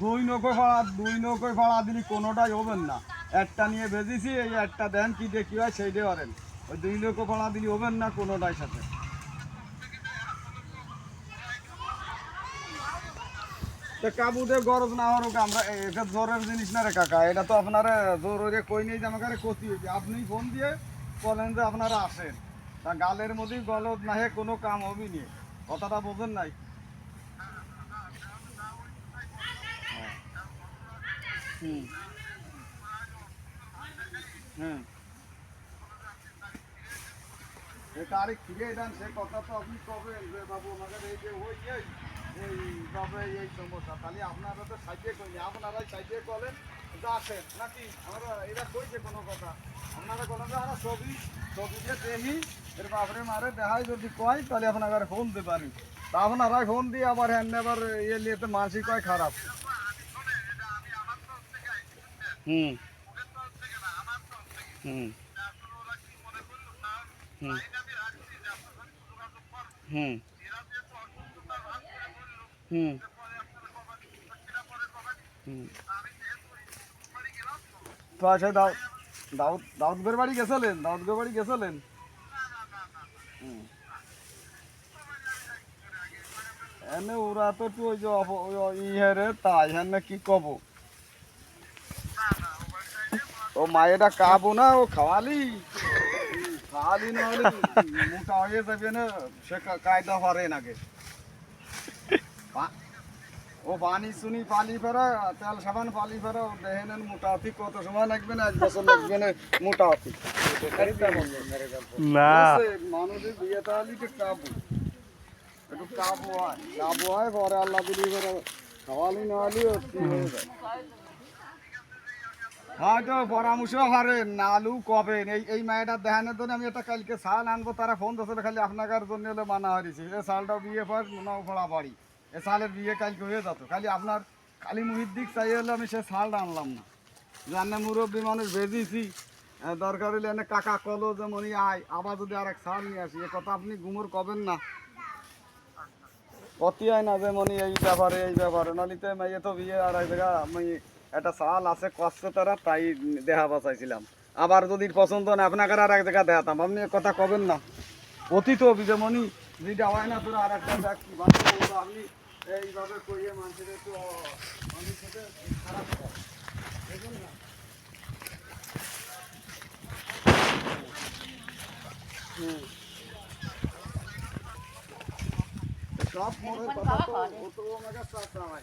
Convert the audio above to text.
দুই নৌকোয় ভাড়া দিলি কোনোটাই হবেন না। একটা নিয়ে বেঁধেছি, এই একটা দেন কি দিয়ে কী হয় সেইটাই পারেন। ওই দুই নৌকো ভাড়া দিলি হবেন না কোনোটাই সাথে। কাবুতে গরজ না হওয়ার আমরা এটা জোরের জিনিস না রে কাকা, এটা তো আপনারা জোর হয়ে কই নেই যে আমাকে ক্ষতি হয়েছে। আপনি ফোন দিয়ে বলেন যে আপনারা আসেন, তা গালের মধ্যেই গলদ না হে কোনো কাম হবি নি, কথাটা বোঝেন নাই? হুম, হ্যাঁ, সে তারিখ ফিরে দেন, সে কথা তো আপনি কবেন যে বাবু আমাদের এই যে ওই এই তবে এই সমস্যা, তাহলে আপনারা তো সাইডে করেন, আপনারাই সাইডে করেন যে আসেন নাকি আমরা এরা কইছে কোনো কথা? আপনারা কোনো আমরা ছবি ছবিতে দেখি এর বাপরে মারে দেখাই যদি কয় তাহলে আপনারা ফোন দিতে পারি, তা আপনারাই ফোন দিয়ে আবার হ্যাঁ আবার ইয়ে নিয়ে তো মানসিক কয় খারাপ। হুম, হুম, হুম, হুম, হুম, হুম। তো আচ্ছা দাউদগড় বাড়ি গেছিলেন? দাউদগড় বাড়ি গেছিলেন? হুম। এনে ওরা তো একটু ওই যে ইহারে তাই হ্যাঁ কি কব, ও মায়েরা কাবো না ও খাওয়ালি খাওয়ালি নহলে মোটা হয়ে যাবে না, সে কায়দা পারে নাকি। ও পানি শুনি পালি ফেরা, তেল সাবান পালি ফেরা, ও দেখেন মোটা হতি কত সময় লাগবে না, 1 বছর লাগবে না মোটা হতি। না মানুষের বিয়ে তাহলে একটু কাবু, একটু কাবু হয় পরে আল্লাহ দিলি করে খাওয়ালি নাওয়ালি হয়ে যায়। হয়তো পরামর্শ হারেন না আলু কবেন এই মায়েটার দেখানোর জন্য আমি একটা কালকে শাল আনবো, তারা ফোন দিয়েছিল খালি আপনার জন্য হলে মানা হয়েছে, এ শালটা বিয়ে পর নাও ফোড়া বাড়ি, এ শালের বিয়ে কালকে হয়ে যেত, খালি আপনার খালি মুহির দিক চাই হলে আমি সে শালটা আনলাম না। জানে মুরব্বী মানুষ ভেজেছি, দরকার হলে এনে কাকা কলো যে মনি আয় আবার যদি আর এক শাল নিয়ে আসি, এ কথা আপনি গুমুর কবেন না, কতি হয় না যে মনি এই ব্যাপারে নালিতে মেয়ে তো বিয়ে আর এক জায়গা আমি একটা চাল আছে কষ্ট তারা তাই দেখা বাঁচাইছিলাম, আবার যদি পছন্দ না আপনাকে আর এক জায়গা দেখাতাম, আপনি এ কথা কবেন না। অতীত যে মনি যেটা হয় না তোরা আর একটা দেখ কি ভালো আপনি এইভাবে করিয়ে মানুষের একটু মানুষের সাথে খারাপ করে দেখুন না। হুম, সব মনের কথা তো ও তো আমাকে চাচা হয়।